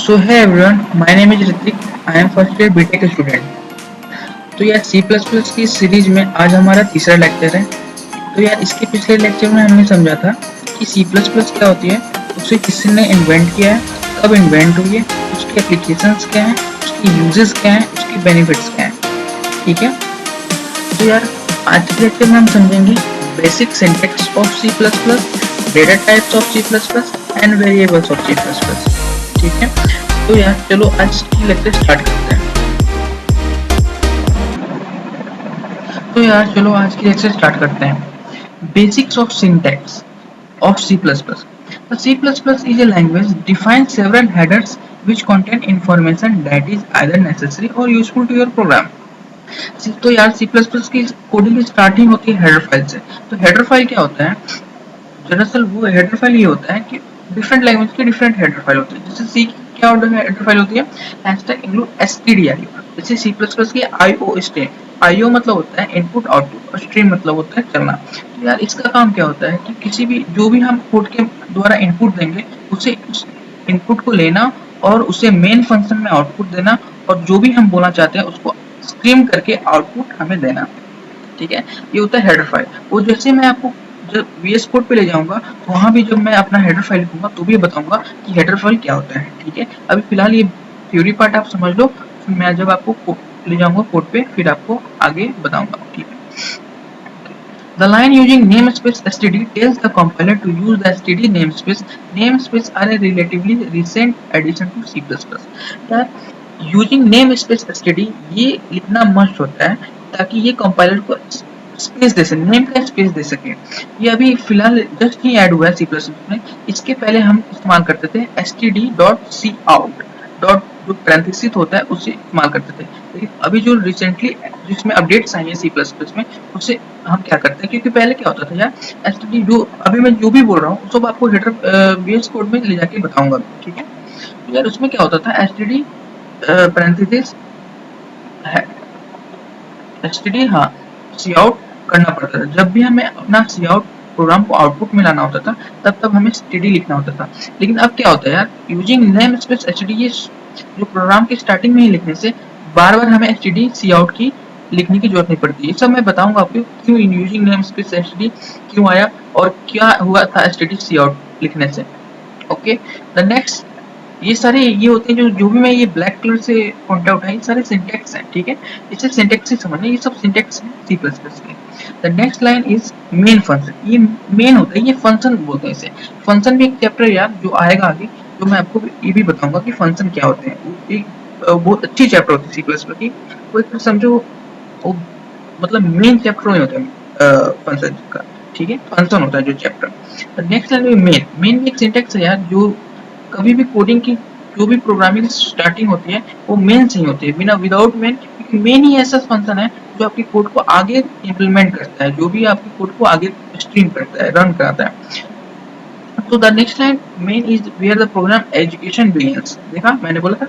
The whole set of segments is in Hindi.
So hey everyone, my name is Ritik. I am first year BTech student. तो यार C++ की सीरीज में आज हमारा तीसरा लेक्चर है। तो यार इसके पिछले लेक्चर में हमने समझा था कि C++ क्या होती है, उसे किसने इन्वेंट किया है, कब इन्वेंट हुई है, उसके एप्लीकेशंस क्या हैं, उसकी यूजेस क्या हैं, उसकी बेनिफिट्स क्या हैं। ठीक है। तो यार आज के लेक्चर में हम समझेंगे basic syntax of C++, data types of C++ and variables of C++। ठीक है। तो यार चलो आज की लेक्चर स्टार्ट करते हैं। तो यार चलो आज की लेक्चर स्टार्ट करते हैं। Basics of syntax of C++. The C++ is a language defines several headers which contain information that is either necessary or useful to your program. तो यार C++ की कोडिंग की स्टार्टिंग होती है हेडर फाइल से। तो हेडर फाइल क्या होता है? दरअसल वो हेडर फाइल ये होता है कि डिफरेंट लैंग्वेज की डिफरेंट हेडर फाइल होती है। जैसे सी की क्या हेडर फाइल होती है, हैशटैग इंक्लूड stdio। जैसे C++ की IO स्ट्रीम, IO मतलब होता है इनपुट आउटपुट और स्ट्रीम मतलब होता है चलना। तो यार इसका काम क्या होता है कि किसी भी जो भी हम कोड के द्वारा इनपुट देंगे उसे उस इनपुट को लेना और उसे मेन फंक्शन में आउटपुट देना, और जो भी हम बोलना चाहते हैं उसको स्ट्रीम करके आउटपुट हमें देना। ठीक है, ये होता है हेडर फाइल। वो जैसे मैं आपको जब VS कोड पे ले जाऊंगा तो वहां भी जब मैं अपना हेडर फाइल लिखूंगा तो भी बताऊंगा कि हेडर फाइल क्या होता है। ठीक है, अभी फिलहाल ये थ्योरी पार्ट आप समझ लो, फिर मैं जब आपको ले जाऊंगा कोड पे फिर आपको आगे बताऊंगा। ठीक है। The line using namespace std tells the compiler to use the std namespace. Namespace are a relatively recent addition to C++. यार यूजिंग नेम स्पेस std ये लिखना मस्ट होता है ताकि ये कंपाइलर को स्पेस दे सके, नेम का स्पेस दे सके। ये अभी फिलहाल जस्ट ही ऐड हुआ है C++ में। इसके पहले हम इस्तेमाल करते थे std.cout डॉट जो पैरेंथेसिस होता है उसे इस्तेमाल करते थे, लेकिन अभी जो रिसेंटली जिसमें अपडेट्स आई है C++ में उसे हम क्या करते हैं, क्योंकि पहले क्या होता था यार std जो अभी मैं जो भी बोल रहा हूँ सब आपको हेडर VS कोड में ले जाके बताऊंगा। ठीक है। तो यार उसमें क्या होता था std पैरेंथेसिस std हाँ सी आउट करना पड़ता था। जब भी हमें अपना सी आउट प्रोग्राम को आउटपुट में लाना होता था तब हमें std लिखना होता था। लेकिन अब क्या होता है यार, यूजिंग नेम स्पेस std ये जो प्रोग्राम के स्टार्टिंग में ही लिखने से बार बार हमें std सी आउट की लिखने की जरूरत नहीं पड़ती। ये सब मैं बताऊंगा आपको क्यों यूजिंग नेम स्पेस std क्यों आया और क्या हुआ था std सी आउट लिखने से। ओके, द नेक्स्ट ये सारे ये होते हैं जो भी मैं ये ब्लैक कलर से पॉइंट आउट है ये सारे सिंटैक्स हैं। ठीक है, इसे सिंटैक्स से समझना, ये सब सिंटैक्स है C++ के। The next line is main function. ये मेन होता है, ये फंक्शन बोलते हैं इसे। फंक्शन भी एक चैप्टर यार जो आएगा आगे, जो मैं आपको ये भी बताऊंगा कि फंक्शन क्या होते हैं। एक बहुत अच्छी चैप्टर होती है C++ की। वो एक समझो वो मतलब मेन चैप्टर में होता है फंक्शन का। ठीक है, फंक्शन होता है जो चैप्टर। नेक्स्ट लाइन में मेन भी एक सिंटैक्स है यार, जो कभी भी कोडिंग की जो भी प्रोग्रामिंग स्टार्टिंग होती है वो मेन से ही होती है, बिना विदाउट मेन, क्योंकि मेन ही ऐसा फंक्शन है जो आपके कोड को आगे इंप्लीमेंट करता है, जो भी आपके कोड को आगे स्ट्रीम करता है, रन कराता है। तो the next line main is where the program education begins. देखा मैंने बोला था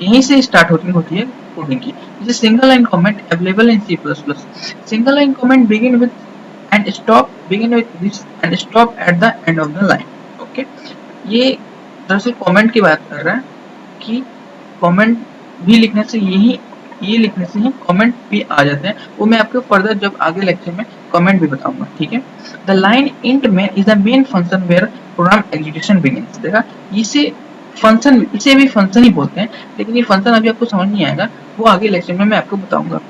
यहीं से स्टार्ट होती है कोडिंग की। जैसे single line comment available in C++। Single line comment begin with this and stop at the end of the line. Okay, ये दरअसल कमेंट की बात कर रहा है कि कमेंट भी लिखने से ये लिखने से ही कमेंट भी आ जाते हैं। वो मैं आपको फर्दर जब आगे लेक्चर में कमेंट भी बताऊंगा। ठीक है, the line int main is the main function where program execution begins. देखा, इसे भी फंक्शन ही बोलते हैं, लेकिन ये फंक्शन अभी आपको समझ नहीं आएगा, वो आगे लेक्चर में मैं आपको बताऊंगा।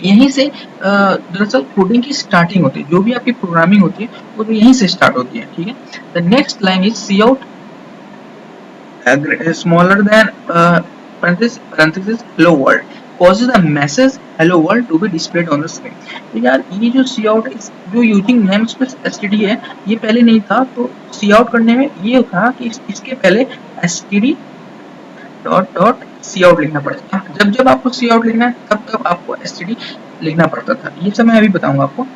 यहीं से दरअसल कोडिंग की स्टार्टिंग होती है, जो भी आपकी प्रोग्रामिंग होती है वो तो यहीं से स्टार्ट होती है। ठीक है, the next line is cout smaller than parenthesis hello world causes a message hello world to be displayed on the screen। तो यार ये जो सी आउट जो यूजिंग नेमस्पेस std है ये पहले नहीं था, तो सी आउट करने में ये था कि इसके पहले std dot dot cout लिखना पड़ता था। जब जब आपको सी आउट लिखना है तब आपको std लिखना पड़ता था। ये सब मैं अभी बताऊंगा आपको।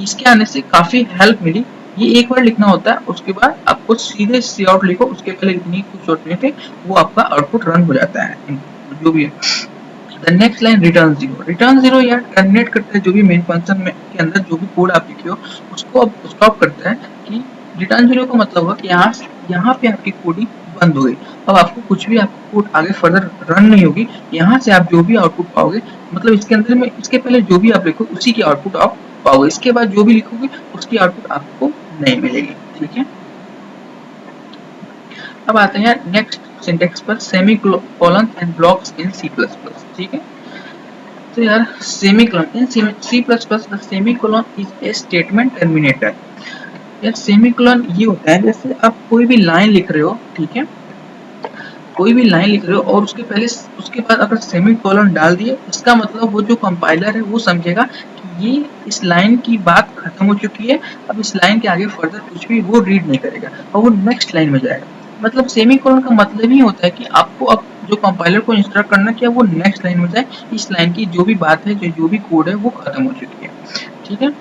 इसके आने से काफी हेल्प मिली। ये एक बार लिखना होता है, उसके बाद आपको सीधे सी आउट लिखो, उसके पहले लिखने की कुछ जरूरत नहीं थी, वो आपका आउटपुट रन हो जाता है जो भी है। The next line return zero. Return zero यार टर्मिनेट करता है जो भी मेन फंक्शन में के अंदर जो भी कोड आप लिखे हो उसको अब स्टॉप करता है। कि रिटर्न जीरो का मतलब होगा कि यहाँ पे आपकी कोडिंग बंद हो गई। अब आपको कुछ भी आपको कोड आगे फर्दर रन नहीं होगी, यहाँ से आप जो भी आउटपुट पाओगे, मतलब इसके अंदर में इसके पहले जो भी आप लिखो उसी की आउटपुट आप पाओगे, इसके बाद जो भी लिखोगे उसकी आउटपुट आपको नहीं मिलेगी। ठीक है, अब आते हैं नेक्स्ट सिंटेक्स पर, semicolon and blocks in C plus plus. ठीक है, तो यार semicolon in C plus plus, the semicolon is a statement terminator. यार सेमी कोलन ये होता है जैसे आप कोई भी लाइन लिख रहे हो, ठीक है, कोई भी लाइन लिख रहे हो और उसके पहले उसके बाद अगर सेमी कोलन डाल दिए, इसका मतलब वो जो कंपाइलर है वो समझेगा कि ये इस लाइन की बात खत्म हो चुकी है, अब इस लाइन के आगे फर्दर कुछ भी वो रीड नहीं करेगा और वो नेक्स्ट लाइन में जाएगा। मतलब सेमी कोलन का मतलब ही होता है कि आपको अब जो कंपाइलर को इंस्ट्रक्ट करना कि वो नेक्स्ट लाइन में जाए, इस लाइन की जो भी बात है, जो भी कोड है वो खत्म हो चुकी है। ठीक है,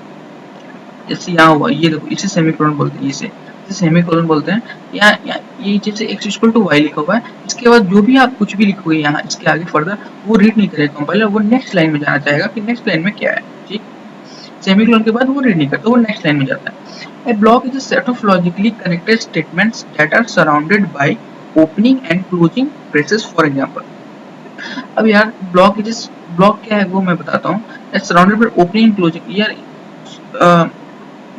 जैसे यहाँ हुआ, ये देखो इसे सेमीकोलन बोलते हैं, इसे सेमीकोलन बोलते हैं। या ये जैसे x इक्वल टू y लिखा हुआ है, इसके बाद जो भी आप कुछ भी लिखोगे यहाँ इसके आगे फर्दर वो रीड नहीं करेगा कंपाइलर, वो नेक्स्ट लाइन में जाना चाहेगा कि नेक्स्ट लाइन में क्या है। ठीक, सेमीकोलन के बाद वो रीड नहीं करता, वो नेक्स्ट लाइन में जाता है। A block is a set of logically connected statements that are surrounded by opening and closing braces. For example, अब यार ब्लॉक क्या है वो मैं बताता हूँ। Surrounded by opening and closing, यार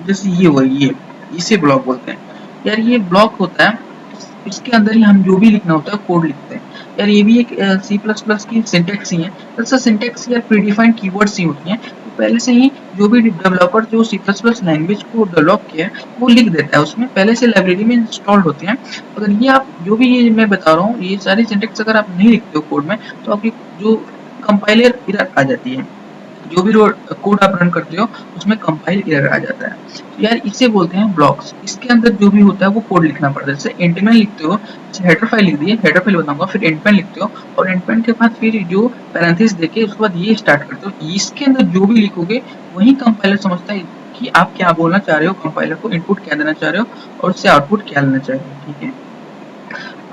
जैसे ये हुआ, ये इसे ब्लॉक बोलते हैं। यार ये ब्लॉक होता है, इसके अंदर ही हम जो भी लिखना होता है कोड लिखते हैं। यार ये भी एक सी प्लस प्लस की सिंटेक्स ही है। तो सिंटेक्स यार प्रीडिफाइंड कीवर्ड्स ही होती हैं, तो पहले से ही जो भी डेवलपर जो सी प्लस प्लस लैंग्वेज को डेवलप किया है वो लिख देता है, उसमें पहले से लाइब्रेरी में इंस्टॉल्ड होते हैं। अगर ये आप जो भी ये मैं बता रहा हूँ, ये सारी सिंटेक्स अगर आप नहीं लिखते हो कोड में, तो आपकी जो कंपाइलर एरर आ जाती है, जो भी कोड आप रन करते हो उसमें कंपाइल एरर आ जाता है। तो यार इसे बोलते हैं ब्लॉक्स। इसके अंदर जो भी होता है वो कोड लिखना पड़ता है। जैसे इंटरनल लिखते हो, जैसे हेडर फाइल लिख दिए, हेडर फाइल बताऊंगा, फिर एंडपॉइंट लिखते हो और एंडपॉइंट के बाद फिर जो पैरेंथेसिस देके उसके बाद ये स्टार्ट करते हो। इसके अंदर जो भी लिखोगे वही कंपाइलर समझता है कि आप क्या बोलना चाह रहे हो, कंपाइलर को इनपुट क्या देना चाह रहे हो और उससे आउटपुट क्या लेना चाह रहे हो। ठीक है,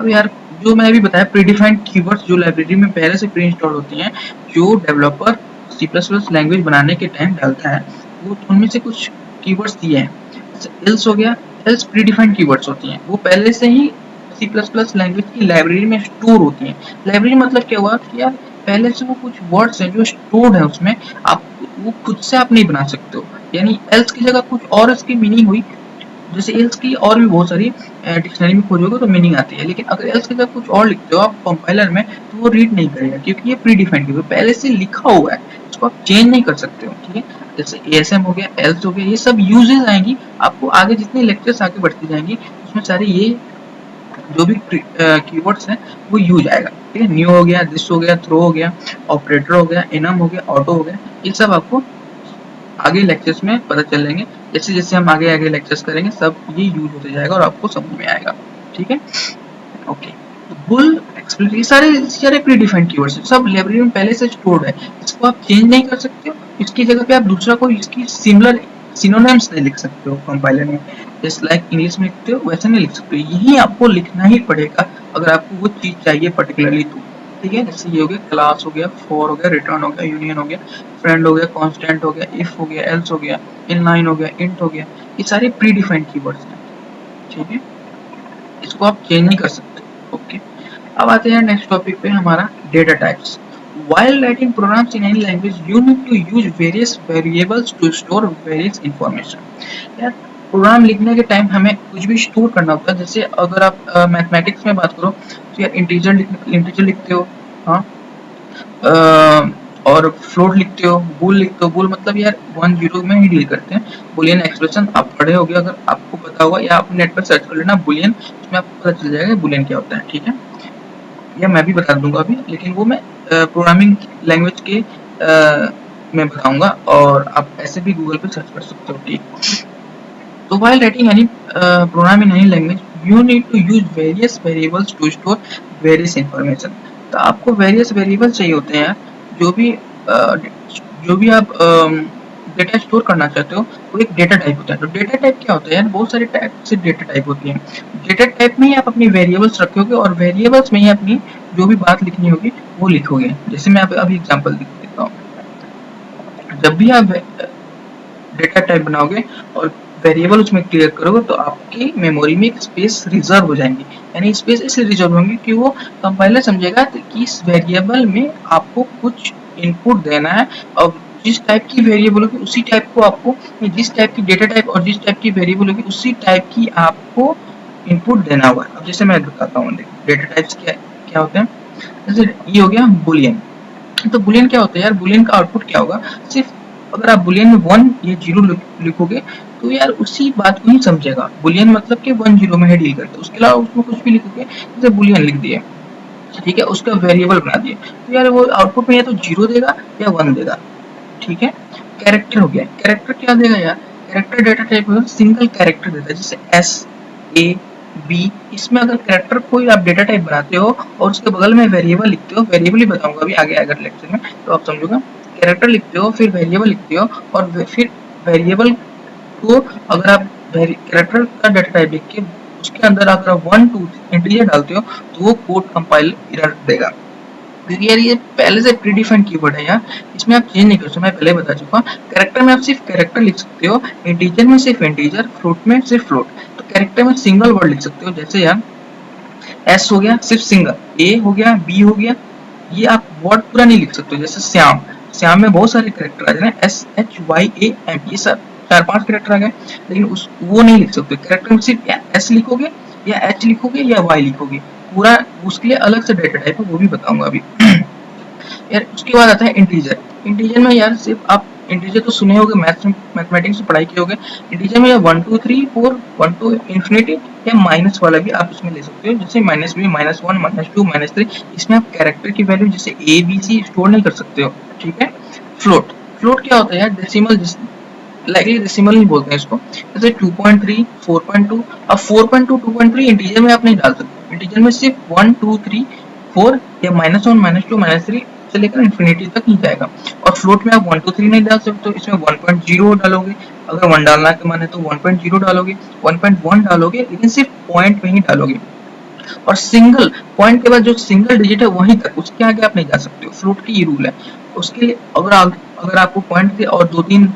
अब यार जो मैं अभी बताया प्रीडिफाइंड कीवर्ड्स जो लाइब्रेरी में पहले से प्री इंस्टॉल होती हैं, जो developer C plus plus language बनाने के टाइम डालता है, वो उनमें से कुछ कीवर्ड्स दिए हैं। एल्स हो गया, एल्स प्रीडिफाइंड कीवर्ड्स होती हैं, वो पहले से ही सी प्लस प्लस लैंग्वेज की लाइब्रेरी में स्टोर होती हैं। लाइब्रेरी मतलब क्या हुआ कि यार पहले से वो कुछ वर्ड्स हैं जो स्टोर्ड है उसमें, आप वो खुद से आप नहीं बना सकते हो। यानी एल्स की जगह कुछ और इसकी मीनिंग हुई, जैसे एल्स की और भी बहुत सारी डिक्शनरी में खोजोगे तो मीनिंग आती है, लेकिन अगर एल्स की जगह कुछ और लिखते हो आप कंपाइलर में तो वो रीड नहीं करेगा, क्योंकि ये प्री डिफाइंड कीवर्ड पहले से लिखा हुआ है, इसको आप चेंज नहीं कर सकते हो। ठीक है, जैसे एएसएम हो गया, एल्स हो गया, ये सब यूजेस आएंगी आपको आगे, जितने लेक्चर्स आगे बढ़ती जाएंगी उसमें सारे ये जो भी कीवर्ड्स हैं वो यूज आएगा। ठीक है, न्यू हो गया, दिस हो गया, थ्रो हो गया, ऑपरेटर हो गया, इनम हो गया, ऑटो हो गया, ये सब आपको आगे लेक्चर्स में पता चलेंगे। जैसे जैसे हम आगे आगे लेक्चर्स करेंगे सब ये यूज होते जाएगा और आपको समझ में आएगा। ठीक है, ओके, बुल एक्सप्लेन, ये सारे प्री डिफाइंड कीवर्ड्स हैं, सब लाइब्रेरी में पहले से स्टोर्ड है, इसको आप चेंज नहीं कर सकते हो। इसकी जगह पे आप दूसरा कोई इसकी सिमिलर सिनोनिम्स नहीं लिख सकते हो कंपाइलर में, जैसे लाइक इंग्लिश में लिखते हो वैसे नहीं लिख सकते हो, यही आपको लिखना ही पड़ेगा अगर आपको वो चीज चाहिए पर्टिकुलरली तो। ठीक है, जैसे ये हो गया क्लास हो गया, फॉर हो गया, रिटर्न हो गया, यूनियन हो गया, फ्रेंड हो गया, कांस्टेंट हो गया, इफ हो गया, एल्स हो गया, इनलाइन हो गया, इंट हो गया, ये सारे प्री डिफाइंड कीवर्ड्स हैं। ठीक है, इसको आप चेंज नहीं कर सकते। ओके, अब आते हैं नेक्स्ट टॉपिक पे हमारा, data types. While writing programs in any language, you need to use various variables to store various information. यार प्रोग्राम लिखने के टाइम हमें कुछ भी स्टोर करना होता है। जैसे अगर आप मैथमेटिक्स में बात करो तो यार इंटीजर लिखते हो, हाँ, और फ्लोट लिखते हो, बूल लिखते हो। बूल मतलब यार 1-0 में ही डील करते हैं। बुलियन एक्सप्रेशन आप पढ़े होगे, अगर आपको पता होगा या आप नेट पर सर्च कर लेना बुलियन, उसमें आपको पता चल जाएगा बुलियन क्या होता है। ठीक है, या मैं भी बता दूंगा अभी, लेकिन वो मैं प्रोग्रामिंग लैंग्वेज के में बताऊंगा और आप ऐसे भी गूगल पे सर्च कर सकते हो। ठीक, तो while writing any program in any language, you need to use various variables to store various information. तो आपको various variables चाहिए होते हैं यार, जो भी आप डेटा स्टोर करना चाहते हो वो एक डेटा टाइप होता है। तो डेटा टाइप क्या होता है यार, बहुत सारे टाइप से डेटा टाइप होती है। डेटा टाइप में ही आप अपनी वेरिएबल्स रखोगे और वेरिएबल्स में ही अपनी जो भी बात लिखनी होगी वो लिखोगे। जैसे मैं अभी एग्जांपल देता हूँ, जब भी आप डेटा टाइप बनाओगे और वेरिएबल उसमें क्लियर करोगे तो आपकी मेमोरी में एक स्पेस रिजर्व हो जाएंगी। यानी स्पेस इसलिए रिजर्व होंगे कि वो कंपाइलर समझेगा कि इस वेरिएबल में आपको कुछ इनपुट देना है, और जिस टाइप की वेरिएबल होगी उसी टाइप को आपको, जिस टाइप की डेटा टाइप और जिस टाइप की वेरिएबल होगी उसी टाइप की आपको इनपुट देना होगा। अब जैसे मैं बताता हूँ, डेटा टाइप्स क्या क्या होते हैं। जैसे ये हो गया बुलियन। तो बुलियन क्या होता है यार, बुलियन का आउटपुट क्या होगा, सिर्फ अगर आप बुलियन में 1 या 0 लिखोगे तो यार उसी बात को ही समझेगा। बुलियन मतलब कि 1 0 में है डील करते, उसके अलावा उसमें कुछ भी लिखोगे, जैसे बुलियन लिख दिए, ठीक है, उसका वेरिएबल बना दिए, तो यार वो आउटपुट में या तो 0 देगा या 1 देगा, ठीक है। कैरेक्टर हो गया, कैरेक्टर क्या देगा यार, कैरेक्टर डेटा टाइप में सिंगल कैरेक्टर देता है, जैसे एस ए बी। इसमें अगर कैरेक्टर कोई आप डेटा टाइप बनाते हो और उसके बगल में वेरिएबल लिखते हो, वेरिएबल ही बताऊंगा अभी आगे आएगा लेक्चर में तो आप समझोगे, कैरेक्टर लिखते हो फिर वेरिएबल लिखते हो, और फिर वेरिएबल को अगर आप कैरेक्टर का डेटा टाइप लिख के उसके अंदर अगर आप 1 2 इंटीजर डालते हो तो वो कोड कंपाइल एरर देगा, क्योंकि यार ये पहले से प्री डिफाइंड कीवर्ड है यार, इसमें आप चेंज नहीं कर सकते। मैं पहले बता चुका हूँ, कैरेक्टर में आप सिर्फ कैरेक्टर लिख सकते हो, इंटीजर में सिर्फ इंटीजर, फ्लोट में सिर्फ फ्लोट। तो कैरेक्टर में सिंगल वर्ड लिख सकते हो, जैसे यार एस हो गया सिर्फ सिंगल, ए हो गया, बी हो गया, ये आप वर्ड पूरा नहीं लिख सकते हो। जैसे श्याम, श्याम में बहुत सारे कैरेक्टर आ जाए, S H Y A M, ये सब 4 5 कैरेक्टर आ गए, लेकिन उस वो नहीं लिख सकते। कैरेक्टर में सिर्फ एस लिखोगे या एच लिखोगे या वाई लिखोगे, पूरा उसके लिए अलग से डेटा टाइप है, वो भी बताऊंगा अभी। यार उसके बाद आता है इंटीजर। इंटीजर में यार सिर्फ आप इंटीजर तो सुने होगे, मैथमेटिक्स में पढ़ाई किए होगे। इंटीजर में 1 2 3 4 1 टू इन्फिनिटी या माइनस वाला भी आप इसमें ले सकते हो, जैसे minus B minus 1 minus 2 minus 3। इसमें आप कैरेक्टर की वैल्यू जैसे ए बी सी स्टोर नहीं कर सकते हो, ठीक है। फ्लोट, फ्लोट क्या होता है यार, डेसिमल, लाइकली डेसिमल ही बोलते हैं इसको, जैसे 2.3 4.2। अब 4.2 2.3 इंटीजर में आप नहीं डाल सकते, इंटीजर में सिर्फ 1 2 3 4 या -1 -2 -3 से लेकर इन्फिनिटी तक ही जाएगा। और फ्लोट में आप 1 2 3 नहीं डाल सकते, इसमें 1.0 डालोगे, अगर 1 डालना के मन है तो 1.0 डालोगे, 1.1 डालोगे, लेकिन सिर्फ पॉइंट में ही डालोगे। और सिंगल पॉइंट के बाद जो सिंगल डिजिट है वहीं तक, उसके आगे आप नहीं जा सकते हो, फ्लोट की ये रूल है। उसके लिए अगर आपको पॉइंट के और 2 3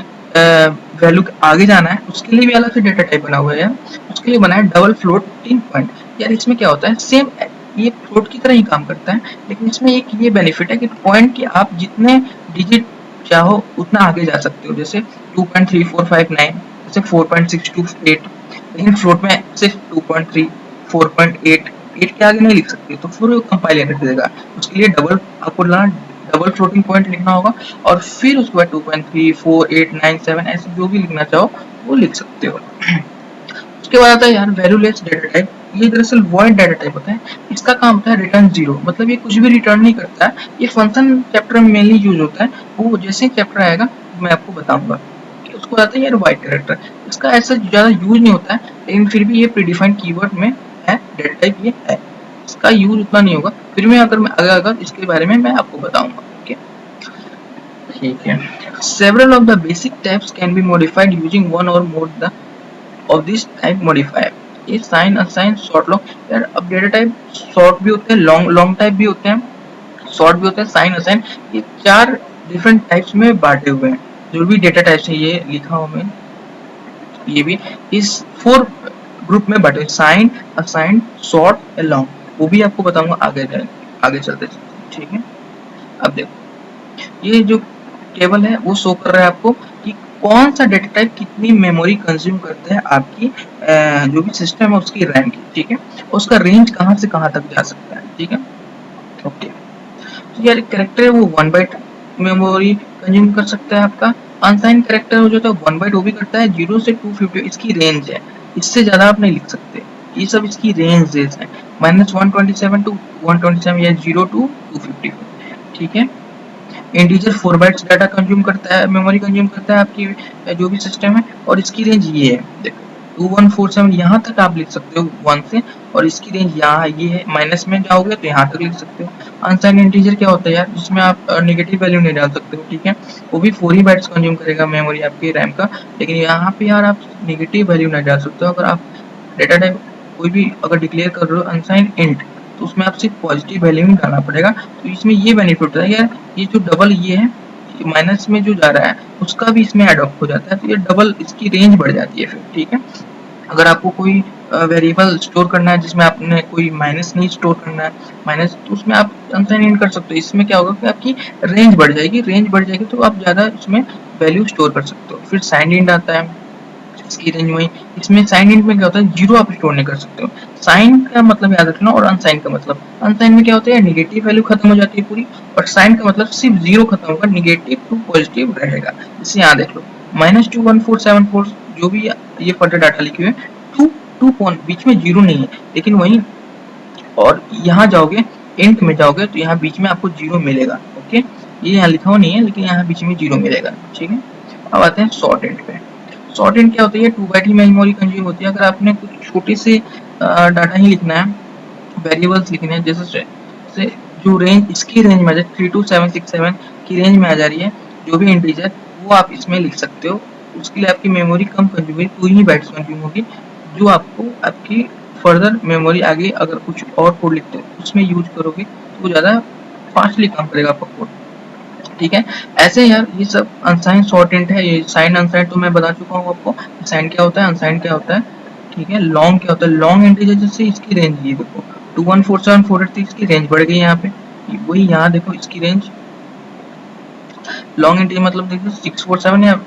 वैल्यू आगे जाना है, उसके लिए भी अलग से डेटा टाइप बना हुआ है यार, उसके लिए बना है डबल फ्लोटिंग पॉइंट। यार इसमें क्या होता है, सेम ये फ्लोट की तरह ही काम करता है, लेकिन इसमें एक ये बेनिफिट है कि पॉइंट के आप जितने डिजिट चाहो उतना आगे जा सकते हो, जैसे 2.3459, जैसे 4.628, लेकिन फ्लोट में सिर्फ 2.3 4.8 8 के आगे नहीं लिख सकते, तो फिर कंपाइलर रख देगा। उसके लिए डबल आपको डबल फ्लोटिंग पॉइंट लिखना होगा, और फिर उसके बाद 2.3 4 8 9 7 ऐसे जो भी लिखना चाहो वो लिख सकते हो। उसके बाद आता है यार वैल्यूलेस डेटा टाइप। ये दरअसल वॉइड डेटा टाइप होता है, इसका काम होता है रिटर्न जीरो, मतलब ये कुछ भी रिटर्न नहीं करता है। ये फंक्शन चैप्टर में मेनली यूज होता है, वो जैसे चैप्टर आएगा मैं आपको बताऊंगा। उसको आता है यार वाइड कैरेक्टर, इसका ऐसा ज्यादा यूज नहीं होता है, लेकिन फिर भी ये प्रीडिफाइंड कीवर्ड में है, डेटा टाइप ये है, इसका यूज उतना नहीं होगा। फिर मैं अगर इसके बारे में मैं आपको बताऊंगा, ओके ठीक है। Several of the basic types can be modified using one or more of these type modifier। ये साइन असाइन शॉर्ट लॉन्ग, यार अब डेटा टाइप शॉर्ट भी होते हैं, लॉन्ग टाइप भी होते हैं, शॉर्ट भी होते हैं, साइन असाइन, ये 4 डिफरेंट टाइप्स में बांटे हुए हैं। जो भी डेटा टाइप्स है ये लिखा हुआ मैं, ये भी इस 4 ग्रुप में बांटे, साइन असाइन शॉर्ट या लॉन्ग, वो भी आपको बताऊंगा आगे चलते, ठीक है। अब देखो ये जो टेबल है वो शो कर रहा है आपको कि कौन सा डेटा टाइप कितनी मेमोरी कंज्यूम करता है आपकी जो भी सिस्टम है उसकी रैम की, ठीक है, उसका रेंज कहां से कहां तक जा सकता है, ठीक है, ओके। तो यार कैरेक्टर है वो 1 बाइट मेमोरी कंज्यूम कर सकता है आपका। अनसाइन कैरेक्टर हो जाता है 1 बाइट, वो भी करता है 0 से 250, इसकी रेंज है, इससे ज्यादा आप नहीं लिख सकते, ये सब इसकी रेंजेस है, -127 टू 127 या 0 टू 250, ठीक है। इंटीजर 4 बाइट्स डाटा कंज्यूम करता है, मेमोरी कंज्यूम करता है आपकी जो भी सिस्टम है, और इसकी रेंज ये है, देखो 2147 यहाँ तक आप लिख सकते हो 1 से, और इसकी रेंज यहाँ ये है, माइनस में जाओगे तो यहाँ तक लिख सकते हो। अनसाइंड इंटीजर क्या होता है यार, जिसमें आप नेगेटिव वैल्यू नहीं डाल सकते हो, ठीक है, वो भी 4 ही बाइट्स कंज्यूम करेगा मेमोरी आपकी रैम का, लेकिन यहाँ पे यार आप नेगेटिव वैल्यू नहीं डाल सकते हो। अगर आप डेटा टाइप कोई भी अगर डिक्लेयर कर रहे हो अनसाइंड इंट, तो उसमें आप सिर्फ पॉजिटिव वैल्यू ही डालना पड़ेगा। तो इसमें ये बेनिफिट होता है यार, ये जो डबल ये है माइनस में जो जा रहा है उसका भी इसमें एडॉप्ट हो जाता है, तो ये डबल इसकी रेंज बढ़ जाती है फिर, ठीक है। अगर आपको कोई वेरिएबल स्टोर करना है जिसमें आपने कोई माइनस नहीं स्टोर करना है, माइनस, तो उसमें आप अनसाइन इन कर सकते हो। इसमें क्या होगा कि आपकी रेंज बढ़ जाएगी, रेंज बढ़ जाएगी तो आप ज़्यादा इसमें वैल्यू स्टोर कर सकते हो। फिर साइन इन आता है, इसकी रेंज वही, इसमें साइन इन में क्या होता है, जीरो आप स्टोर नहीं कर सकते हो। साइन का मतलब याद रखना, और अनसाइन का मतलब, अनसाइन में क्या होता है नेगेटिव वैल्यू खत्म हो जाती है पूरी, और साइन का मतलब सिर्फ जीरो खत्म होगा, नेगेटिव टू पॉजिटिव रहेगा। इसे यहाँ देख लो, -21474 जो भी ये फर्दर डाटा लिखे हुए, टू टू पॉइंट बीच में जीरो नहीं है, लेकिन वही, और यहाँ जाओगे इंट में जाओगे तो यहाँ बीच में आपको जीरो मिलेगा, ओके। ये यहाँ लिखा हुआ नहीं है लेकिन यहाँ बीच में जीरो मिलेगा, ठीक है। अब आते हैं शॉर्ट इंट पे। शॉर्ट इंट क्या होती है, 2 बाइट की मेमोरी कंज्यूम होती है। अगर आपने कुछ छोटे से डाटा ही लिखना है, वेरिएबल्स लिखने हैं, जैसे जो रेंज इसकी रेंज में आ जाए 32767 की रेंज में आ जा रही है, जो भी इंटीजर वो आप इसमें लिख सकते हो। उसके लिए आपकी मेमोरी कम कंज्यूम होगी, 2 ही बाइट्स कंज्यूम होगी, जो आपको आपकी फर्दर मेमोरी आगे अगर कुछ और कोड लिखते हो उसमें यूज करोगे तो ज़्यादा फास्टली काम करेगा आपका कोड, ठीक है। ऐसे यार ये सब अनसाइन शॉर्ट इंट है, ये साइन अनसाइन तो मैं बता चुका हूँ आपको, साइन क्या होता है, अनसाइन क्या होता है, ठीक है। लॉन्ग क्या होता है, लॉन्ग इंटीजर जैसे इसकी रेंज ये देखो 2147483 इसकी रेंज बढ़ गई यहाँ पे, वही यहाँ देखो इसकी रेंज, लॉन्ग इंटीजर मतलब देखो 647 या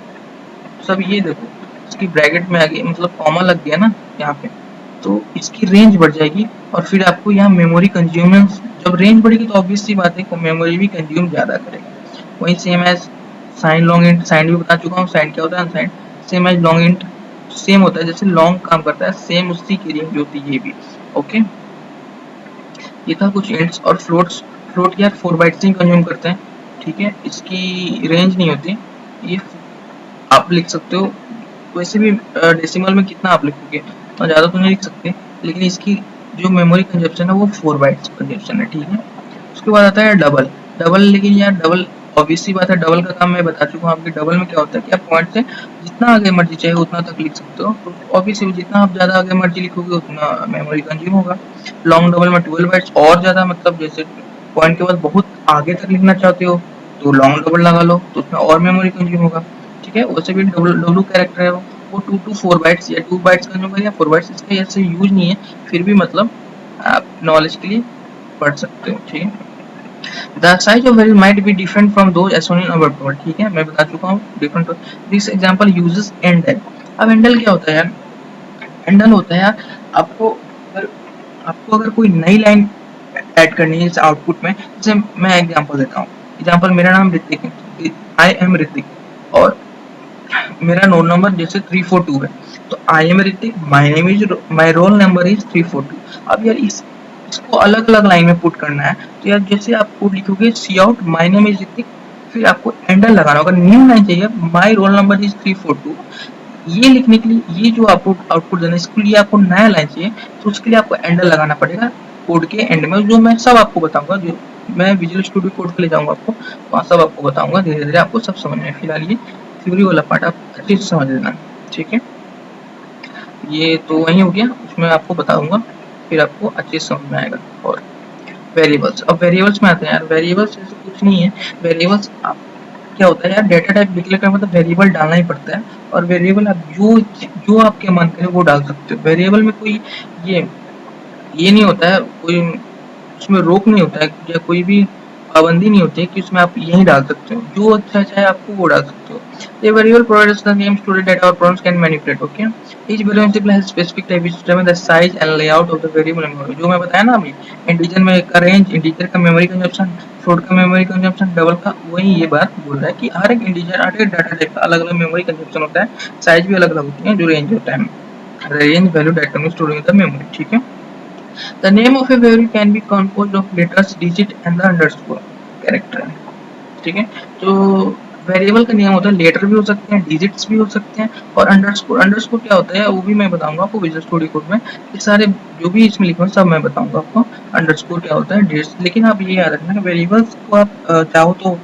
सब, ये देखो इसकी ब्रैकेट में आ गई, मतलब कॉमा लग गया ना यहाँ पे, तो इसकी रेंज बढ़ जाएगी। और फिर आपको यहाँ मेमोरी कंज्यूमेंस, जब रेंज बढ़ेगी तो ऑब्वियस सी बात है मेमोरी भी कंज्यूम ज़्यादा करेगा। वही same as sign long int, sign भी बता चुका हूँ, साइन क्या होता है unsign, same as long int, same होता है जैसे लॉन्ग काम करता है, सेम उसी की रेंज होती है ये भी, ओके। ये था कुछ इंट्स और फ्लोट्स। फ्लोट यार 4 बाइट्स ही कंज्यूम करते हैं, ठीक है, इसकी रेंज नहीं होती, ये आप लिख सकते हो। वैसे भी डेसिमल में कितना आप लिखोगे, तो ज़्यादा तो नहीं लिख सकते, लेकिन इसकी जो मेमोरी कंजप्शन है वो 4 बाइट्स कंजप्शन है, ठीक है। उसके बाद आता है डबल। डबल, लेकिन यार डबल ऑब्वियस सी बात है, डबल का काम मैं बता चुका हूँ आपके। डबल में क्या होता है कि आप पॉइंट से जितना आगे मर्जी चाहे उतना तक लिख सकते हो, तो ऑब्वियसली जितना आप ज़्यादा आगे मर्जी लिखोगे उतना मेमोरी कंज्यूम होगा। लॉन्ग डबल में 12 बाइट्स और ज़्यादा, मतलब जैसे पॉइंट के बाद बहुत आगे तक लिखना चाहते हो तो लॉन्ग डबल लगा लो, तो उसमें और मेमोरी कंज्यूम होगा, ठीक है। वैसे भी डब्ल्यू कैरेक्टर है वो 2 to 4 बाइट्स या 2 बाइट्स कंज्यूम करेगा, 4 बाइट्स इसका ऐसे यूज नहीं है, फिर भी मतलब आप नॉलेज के लिए पढ़ सकते हो, ठीक है। The size of variable might be different from those as shown in our plot, ठीक है, मैं बता चुका हूँ different. This example uses endl. अब एंडल क्या होता है यार, एंडल होता है यार, आपको अगर कोई नई लाइन ऐड करनी है जैसे आउटपुट में, जैसे मैं एग्जांपल देता हूँ। एग्जांपल, मेरा नाम ऋतिक है, आई एम ऋतिक, और मेरा रोल नंबर जैसे 342 है, तो I am Hrithik, my name is, my roll number is 342। अब यार इसको अलग अलग लाइन में पुट करना है, तो यार जैसे आप कोड लिखोगे cout my name is Hrithik, फिर आपको एंडर लगाना होगा, न्यू लाइन चाहिए माय रोल नंबर इज 342। ये लिखने के लिए, ये जो आपको आउटपुट देना है इसके लिए आपको नया लाइन चाहिए, तो उसके लिए आपको एंडर लगाना पड़ेगा कोड के एंड में, जो मैं सब आपको बताऊंगा, जो मैं विजुअल स्टूडियो कोड के ले जाऊंगा आपको, वहाँ सब आपको बताऊंगा, धीरे धीरे आपको सब समझ में। फिलहाल ये थ्योरी वाला पार्ट आप अच्छे से समझ लेना, ठीक है। ये तो वही हो गया, उसमें आपको बताऊंगा, फिर आपको अच्छे से समझ में आएगा। और वेरिएबल्स, अब वेरिएबल्स में आते हैं यार। वेरिएबल्स ऐसे कुछ नहीं है, वेरिएबल्स आप क्या होता है यार, डेटा टाइप डिक्लेयर करना मतलब वेरिएबल डालना ही पड़ता है, और वेरिएबल आप जो जो आपके मन करे वो डाल सकते हो। वेरिएबल में कोई ये नहीं होता है, कोई उसमें रोक नहीं होता है, या कोई भी पाबंदी नहीं होती है कि उसमें आप यही डाल सकते हो, जो अच्छा चाहे आपको वो डाल सकते हो। ये variable provides the name, storage data और programs can manipulate, okay. each variable has specific type which determine the size and layout of the variable memory, जो मैं बताया ना अभी, इंटीजर में का रेंज, इंटीजर का मेमोरी कंजप्शन, फ्लोट का मेमोरी कंजप्शन, डबल का, वही ये बात बोल रहा है कि हर एक इंटीजर, हर एक डाटा टाइप का अलग अलग मेमोरी कंजप्शन होता है, साइज भी अलग अलग होती है, जो रेंज होता है, range value data store in the memory, ठीक है। The name of a variable can be composed of letters, digit and the underscore character, ठीक है। तो वेरिएबल का नियम होता है, लेटर भी हो सकते हैं, डिजिट्स भी हो सकते हैं, और अंडरस्कोर। अंडरस्कोर क्या होता है वो भी मैं बताऊंगा आपको विजुअल स्टूडियो कोड में, ये सारे जो भी इसमें लिखा है सब मैं बताऊंगा आपको अंडरस्कोर क्या होता है, डिजिट्स। लेकिन आप ये याद रखना कि वेरिएबल्स को आप चाहो तो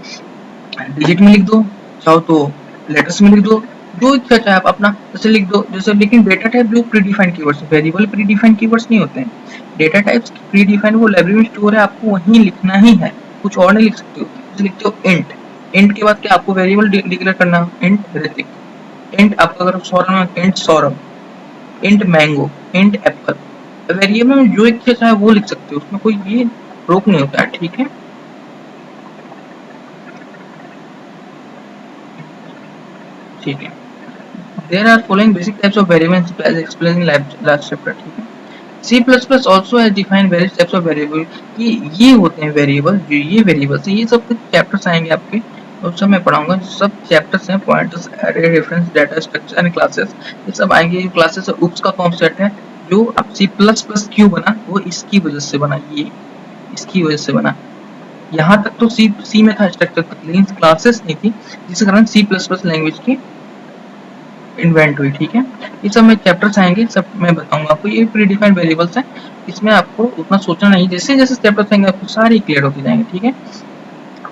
डिजिट में लिख दो, चाहो तो लेटर्स में लिख दो, जो इच्छा चाहे आप अपना जैसे लिख दो, जैसे। लेकिन डेटा टाइप जो pre defined keywords, variable pre defined keywords नहीं होते हैं, डेटा टाइप्स प्री डिफाइंड वो लाइब्रेरी में स्टोर है, आपको वहीं लिखना ही है, कुछ और नहीं लिख सकते हो। जैसे लिखते हो इंट, इंट के बाद क्या आपको वेरिएबल डिक्लेयर करना है, इंट ऋतिक, इंट आपका अगर सौरभ में int Saurabh, int mango, int Apple. Variable में जो इच्छा चाहे वो लिख सकते हो, उसमें कोई ये रोक नहीं होता है, ठीक है। ठीक है, there are following basic types of variables as explain in last chapter, ठीक है। C++ also has defined various types of variable, ये होते हैं वेरिएबल, जो ये वेरिएबल्स है, ये सब कुछ चैप्टर्स आएंगे आपके, और सब मैं पढ़ाऊंगा, सब चैप्टर्स हैं, pointers, array, reference, data structure and classes, ये सब आएंगे। ये क्लासेस है, उप्स का फॉर्म सेट है, जो अब C++ क्यों बना, वो इसकी वजह से बना, ये इसकी वजह से बना। यहाँ तक तो सी में था स्ट्रक्चर तक, लेकिन क्लासेस नहीं थी, जिस कारण C++ लैंग्वेज की इन्वेंट हुई, ठीक है। ये सब में चैप्टर्स आएंगे, सब मैं बताऊंगा आपको। ये प्री डिफाइंड वेरिएबल्स हैं, इसमें आपको उतना सोचना नहीं, जैसे जैसे चैप्टर्स आएंगे आपको सारी क्लियर होती जाएंगे, ठीक है।